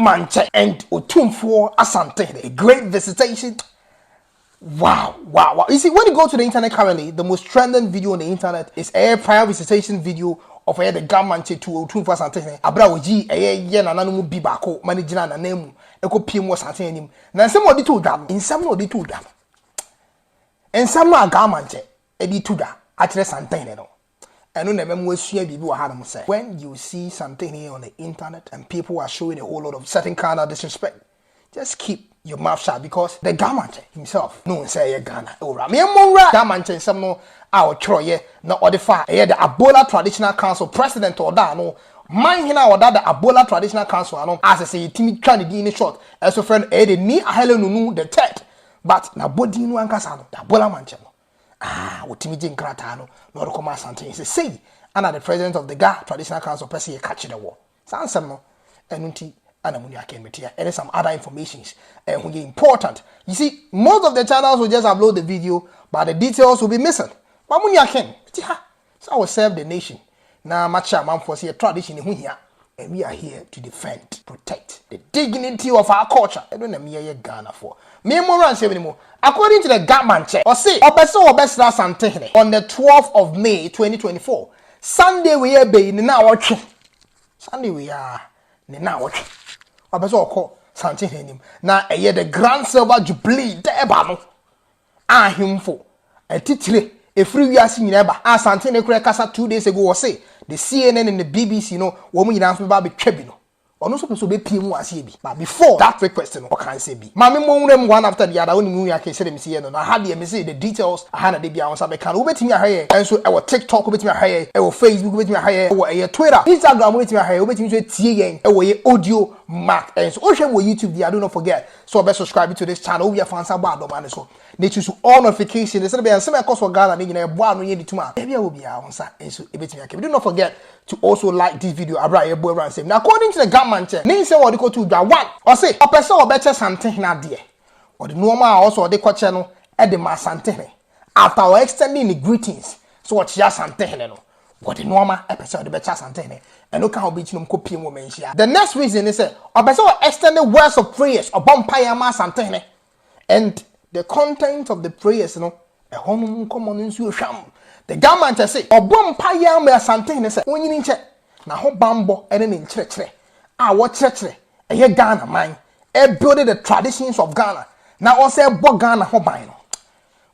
Mantse and Otumfuo Asantehene. A great visitation. Wow. You see, when you go to the internet currently, the most trending video on the internet is a prior visitation video of the Ga Mantse to Otumfuo Asantehene. Abra oji ye na nanu bi bako managina na nemu eko piem Asantehene. Na nsem odi to dam. Nsem odi to dam. Nsem no Ga Mantse edi to da akire Asantehene no. Eno na memo asua bibi wa hanum say. When you see something here on the internet and people are showing a whole lot of certain kind of disrespect, just keep your mouth shut, because the Ga Mantse himself no say Ghana ora me monra Ga Mantse nsem no a o troye na odifa the Abola Traditional Council president or da no man hina or da the Abola Traditional Council ano as say timi twa ne din short as a friend the ni ahele nunu the third, but na body no ankasa no the Abola Mantse no otimi je nkrata no no come Asante say ana the president of the Ga Traditional Council person catch the war sansem no enunti and some other informations and important. You see, most of the channels will just upload the video, but the details will be missing. But so I will serve the nation. Now, matcha man for a tradition in here, and we are here to defend, protect the dignity of our culture. I don't know me Ghana for. Me more and say anymore. According to the Ga Mantse, or say, Asantehene on the 12th of May 2024, Sunday we are being now watching. Sunday we are now watching. Abeso call Asantehene na the grand silver jubilee eba no ahimfo etitire efiri wiase nyina eba Asantehene kura kasa 2 days ago was say the CNN and the BBC no wo mu nyina so ba betwa bi no ono so peso be pie mu ase bi, but before that request no can say bi ma me monwrem one after the other oni mu ya ke say dem see no na ha de me say the details aha na de bia won sa be kan wo betimi ahye enso e wo TikTok wo betimi ahye e wo Facebook wo betimi ahye e wo Twitter Instagram wo betimi ahye wo betimi so tie yen e wo ye audio mark enso o hwe wo YouTube dia, do not forget so be subscribe to this channel we fan sa ba do man so na choose all notifications so be ansem e cost for Ghana na nyina e bo anu ye dituma e bia wo bia won sa enso e betimi ahye. Do not forget to also like this video abra ye bo around same. Now according to the Ga Mantse ni say what they go to da one or say o person o beche Asantehene ade or the normal also they kwache no e de ma Asantehene after extending the greetings so what ya Asantehene no what the normal e person o de beche Asantehene and no can be chinum kopie mo menhia. The next reason is say o person o extended words of prayers or bompire ma Asantehene, and the content of the prayers no e honum common nsu hwam. The Ga Mantse say obompire ma Asantehene say wonyini nche na ho bambo ene ne nkyerɛkyerɛ a wo kyerɛkyerɛ eye Ghana man e building the traditions of Ghana na o say bo Ghana ho ban no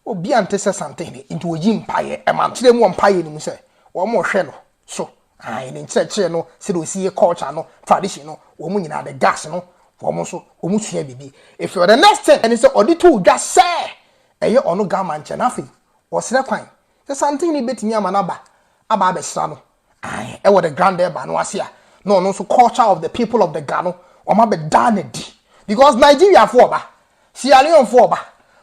obi ante say Asantehene into oyi mpaye e ma kyerɛ mu mpaye ni mu say wo mo hwɛ no so ne nkyerɛkyerɛ no say do see culture no tradition no wo mu nyina the gas no wo mo so wo mu tua bibi if you the next thing and say odi to dwa say eye ono Ga Mantse na afi wo sere kwan the Asantehene betimi amanaba aba abesra no e wo the grand eba no ase a no so culture of the people of the Ghana o ma be danedi, because Nigeria for oba, Sierra Leone for oba,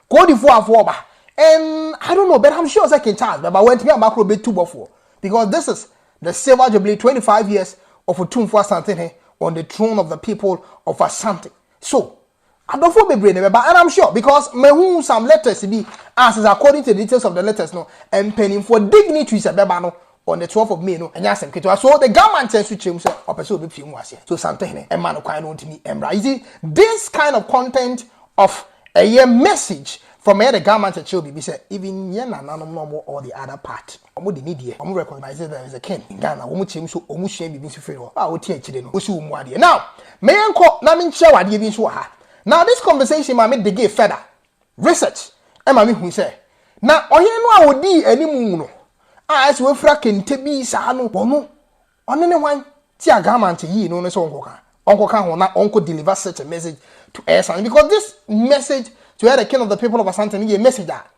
Cote d'Ivoire for oba, and I don't know, but I'm sure second chance but when me macro be two before, because this is the silver jubilee 25 years of Otumfuo Asantehene on the throne of the people of Asante. So I don't feel be brain, but and I'm sure because me who some letters be as is according to the details of the letters no and penning for dignity is a beba no on the 12th of May no and yasem keto. So the Ga Mantse switch say opeso be film was here. So Asantehene e man kwan no ntimi embra. You see this kind of content of a message from the Ga Mantse chill be say even ye na nanom no or the other part omo de need here omo recognize that there is a king in Ghana omo chim so omo hia bibi so free no a wo tie chire no wo si wo mu ade. Now me enko na me nche wade bi so ha. Now this conversation ma me dig further research e ma me hu say na ohen no a odi animu no as we fra kente bi sa no ono ne wan ti Ga Mantse yi no so onkoka ho na onko deliver such a message to Asante, because this message to the king of the people of Asante ni a message that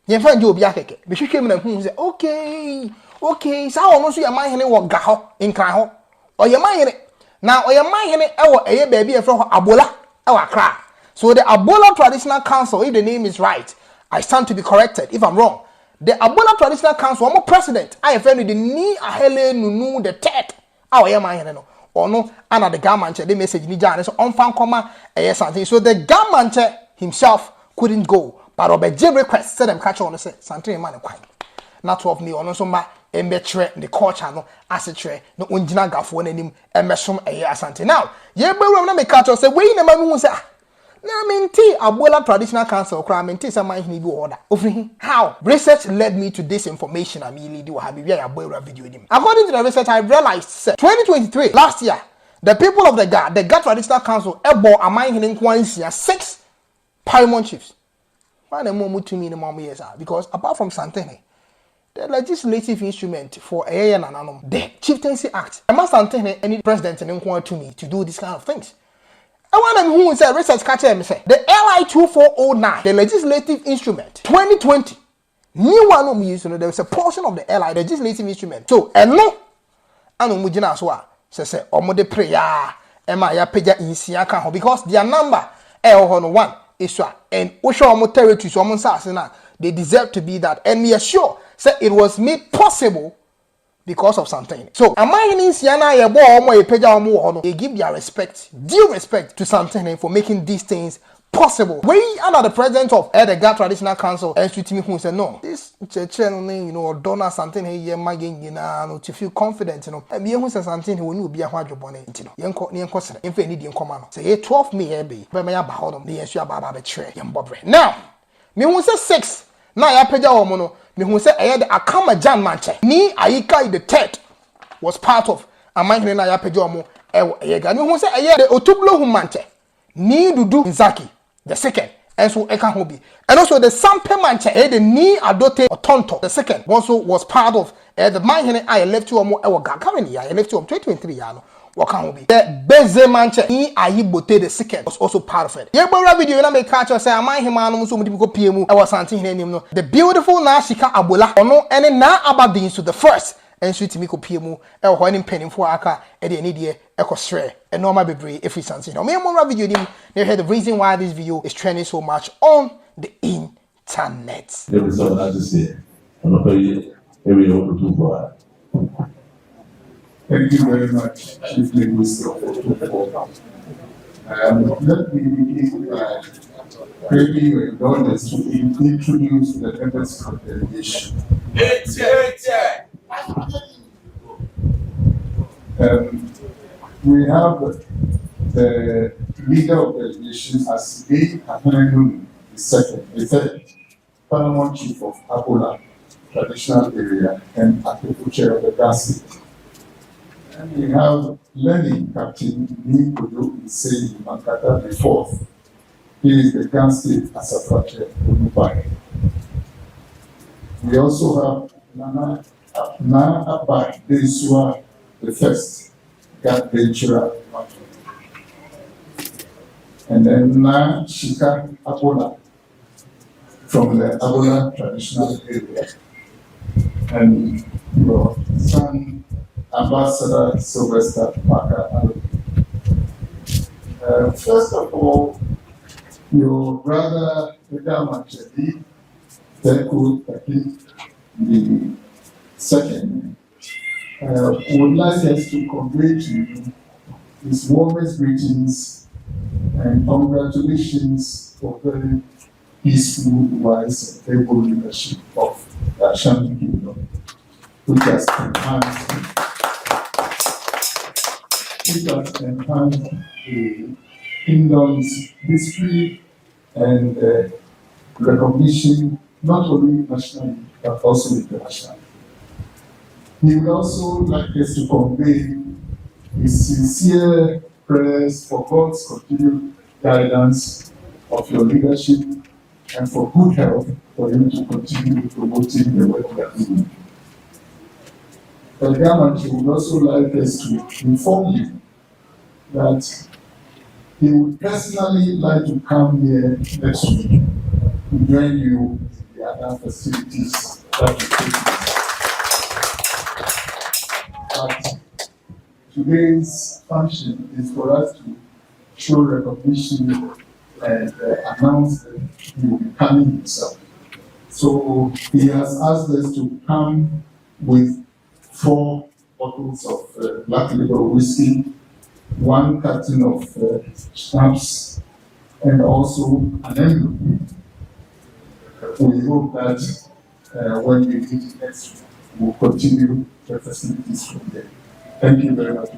ye fa nje obi akeke be hwehwe me na hu say okay sa ono so ye man hene wo ga ho nkran ho o ye man hene na o ye man hene e wo eye ba bi e fra ho Abola e wa kra. So the Abola Traditional Council, if the name is right, I stand to be corrected if I'm wrong. The Abola Traditional Council, I'm a president. I have the ni ahele nunu the third. Our man no or no, and the Ga Mantse the message ni jana so on fan comma something. So the Ga Mantse himself couldn't go, but Obeje request said them catch on say Asantehene man kwai. Not 12 me on so ma embetre the culture no asetre no onjina gafo na nim emesom Asante. Now ye bewura na me catch say we na ma hu say na menti Abola Traditional Council kra menti say man hini bi order ofri how research led me to this information am lead we have ya Abola video dim. According to the research I realized 2023 last year the people of the Ga Traditional Council ebo aman hini nkwansia 6 paramount chiefs. Why the more to me in the mom years because apart from Asantehene, the legislative instrument for the Chieftaincy Act, I must Asantehene any president and want to me to do this kind of things. I want them who say research catcher me say the LI 2409, the legislative instrument 2020. New one of me use there was a portion of the LI legislative instrument. So no, I know mujina so say omode prayer ema ya peja insia kan because their number one Israel and Osho territory so they deserve to be that, and we are sure say it was made possible because of something. So they give their respect, due respect to something for making these things possible. We under the president of the Ga Traditional Council and who said no, this church donor something here to feel confident, and be who says something who will be a hard job on it. If any didn't come on, say 12 me be by my about the issue about the tray. Now, me who says 6 now I pay your mono, me who say I had a Ga Mantse ni Aika the third was part of a man in I pay your mo who say I had the Otumfuo Mantse ni Dudu Nzaki the second, and so Eka Hobi. And also the Sampe Mantse, the Ni Adote Otonto, the second, also was part of the man I left you more currently I left you 2023 Wakahobi. The Beze Mantse Ni Ayibote the second was also part of it. Yebo video na make catch say am him anu so mudi ko piemu e Asantehene nim no. The beautiful na Shika Abola ono ene na abadin to the first. And sweet me copiemu, a one penny for aka, and the idea echo stray, and normal bebre if it's something. Me more video, they heard the reason why this video is trending so much on the internet. There is something to say. I'm not very Otumfuo. Thank you very much, Chief Linguist of Otumfuo. Let me begin by craving your indulgence to introduce the members of the delegation. We have the leader of the delegation as Ga Mantse the third, paramount chief of Abola traditional area and chair of the Ga State. And we have learning captain Otumfuo Osei TuTu the fourth. He is the Ga State Asante. We also have Na Abba Desua the first, Ga Ventura, and then Na Shika Abola from the Abola traditional area, and your son Ambassador Sylvester Parker. First of all, your brother Ga Mantse the second would like us to convey to you his warmest greetings and congratulations for very peaceful, wise, and able leadership of the Ashanti Kingdom, which has enhanced the kingdom's history and recognition not only nationally but also internationally. He would also like us to convey his sincere prayers for God's continued guidance of your leadership and for good health for him to continue promoting the work that we do. The government would also like us to inform you that he would personally like to come here next week to join you in the other facilities that you take. But today's function is for us to show recognition and announce that he will be coming himself. So he has asked us to come with 4 bottles of black label whiskey, 1 carton of schnapps, and also an envelope. We hope that when we meet next week, we'll continue the facilities from there. Thank you very much.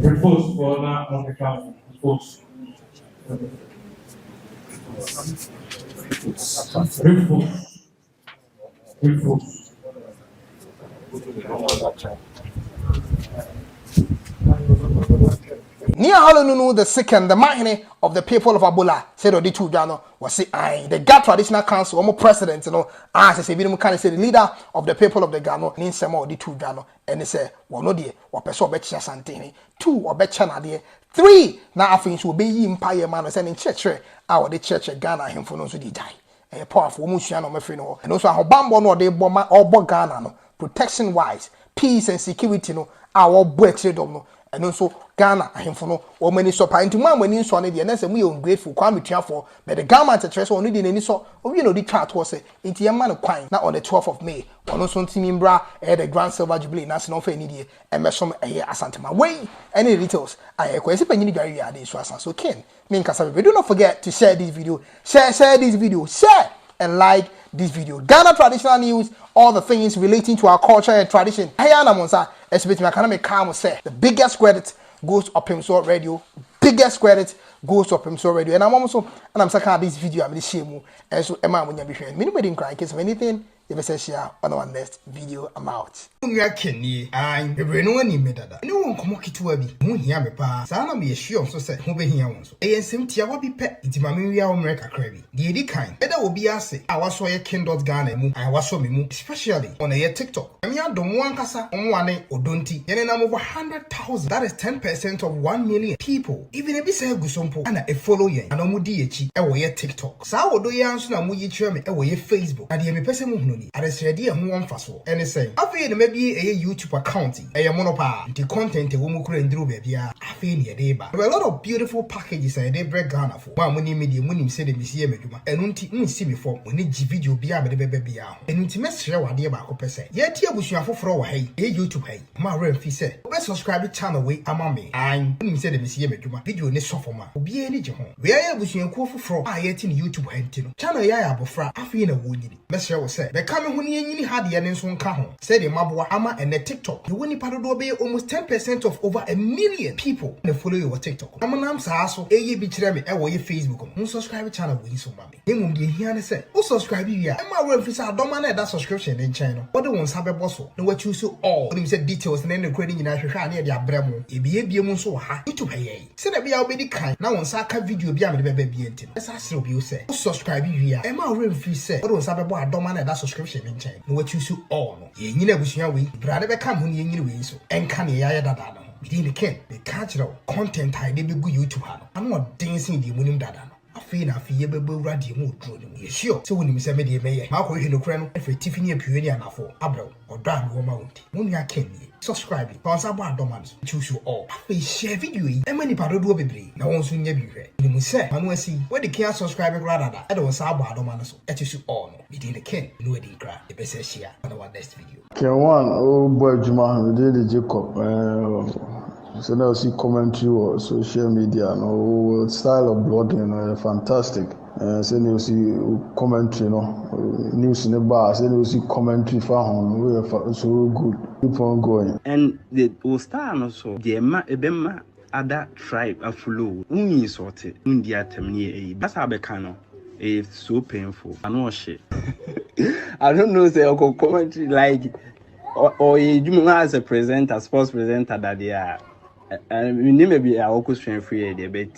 Repose for now on the count. Repose. Repose. Repose. Near Halonunu the second, the mahine of the people of Abola, said Odi Tujano, was say, I, the Ga Traditional Council, almost president, as I say, the leader of the people of the Ghana, Ninsemo Odi Tujano, and they say, well, no dear, or Peso Betcha Asantehene, 2 or Betchana dear, 3, now things will be empire man, and in church, our the church of Ghana, him for no so die. A powerful Musiano Mefrino, and also how Bambo no de Boma or Bogana, no, protection wise, peace and security, no, our breaks, no. And also Ghana ahemfo o mani so pa nti man mani so ne de na se we ungrateful kwa metuafo but the Ga Mantse treso oni de nani so o wi no di twa to se nti ye man kwan na on the 12th of May ono so ntimi mbra the Grand Silver Jubilee na se no fa ni de emesom Asante ma wey any details I kwesi panyini dware wi ade so asan so ken me nkasa be do not forget to share this video share this video share and like this video. Ghana traditional news, all the things relating to our culture and tradition. Hayana Monsa, especially my economic calm say the biggest credit goes to Otumfuo Radio. Biggest credit goes to Otumfuo Radio. And I'm also and I'm second this video. I'm shame and so Emma when you be sharing. Many wedding cry in case of anything. You better share on our next video. I'm out. I'm the Renault ni medada. No one come walk to a be. Who hear me pa? Sana me sure so say who be here once. ASM tia wa be pet. Iti mami we are America crabby. The edi kind. Eda will be ase. I was so a K1ng Ghana mu. I was so me mu. Especially on a TikTok. I mean I don't want kasa on one odonti. Yene na over 100,000. That is 10% of 1 million people. Even if say gusompo ana a follow yen. Ano mu di echi. E wo ye TikTok. Sa wo do ye anso na mu ye twa me. E wo ye Facebook. Ade me pese mu hunu. I just read here who one fast for anything. I feel maybe a YouTube account, a monopa, the content a woman couldn't do baby. I feel near day back. There are a lot of beautiful packages and they break Ghana for one money medium when you say the museum and unti see me for when need video be a baby and intimate share what dear back per se. Yet here we should have for hey, a YouTube hey, my real fee said. Let's subscribe to channel way amame. I'm when you say the museum video in the software. Be any home. We are able to go for I yet in YouTube head channel ya bofra. I feel a woody. Let's share what say. When you had the earnings on Kahon, said the Mabwa Ama and the TikTok, the winning part of almost 10% of over 1 million people they follow your TikTok. I'm an answer also, a be chirami, away Facebook, who subscribe channel with so mommy. They won't be here and say, who subscribe you? I'm a real officer, don't manage that subscription in China. But the ones have a boss, no what you so all. When you said details and then the credit in Africa near the Abramo, it be a be so high to pay. Said that be our baby kind. Now on Saka video be a baby entin. Let's ask you say, who subscribe you? I'm a real officer, say, but ones have a boy, don't manage that subscription in China. No what you so all. Ye nyina busua we brade be kam ho ne nyina we so enka ne ya dada no within the ken the cultural content I dey be go YouTube ha no am not dancing the munim dada no afi na afi ye bebe wrade mu odro ne ye sure so wonim se me de me ye ma ko hwe no kra no afi tifini apiwe ne anafo abro odo an wo ma wonti mun ya ken ye subscribe because abo adoma so choose you all afi share video yi e mani padodo bebre na won so nya bi hwe ni mu se manu asi we de can subscribe grada da e de won sa abo adoma so e choose you all no within the ken no we dey gra e be se share on our next video. K1ng oh boy Juma we did Jacob so now see commentary or social media no style of blogging fantastic so you see commentary no news in the bar so you see commentary for home we so good keep on going and the star also the ebema other tribe aflow unyi sorted India temni that's how be can it's so painful I know shit I don't know say or commentary like or you as a presenter sports presenter that they are and we need maybe our question free debate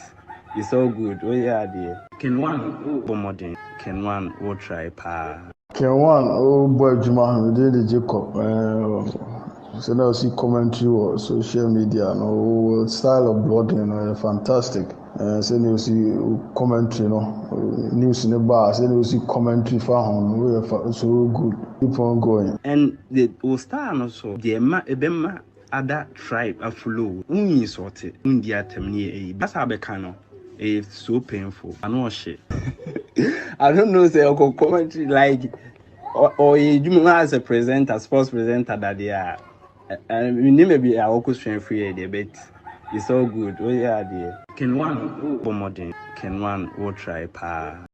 it's all good oh yeah the K1ng modern K1ng will try pa K1ng oh boy Juma we did Jacob So now see commentary or social media, no style of blogging, fantastic. So you see commentary, news in the bar. So you see commentary for home, so good. Keep on going. And the star also the ebema other tribe aflow. Unyi sorted India temni. That's how becano. It's so painful. I know shit. I don't know say Uncle commentary like or you as a presenter, sports presenter that they are. And we need maybe a local strength free debate. It's all good. Oh yeah, dear. Can one more modern? Can one try pa?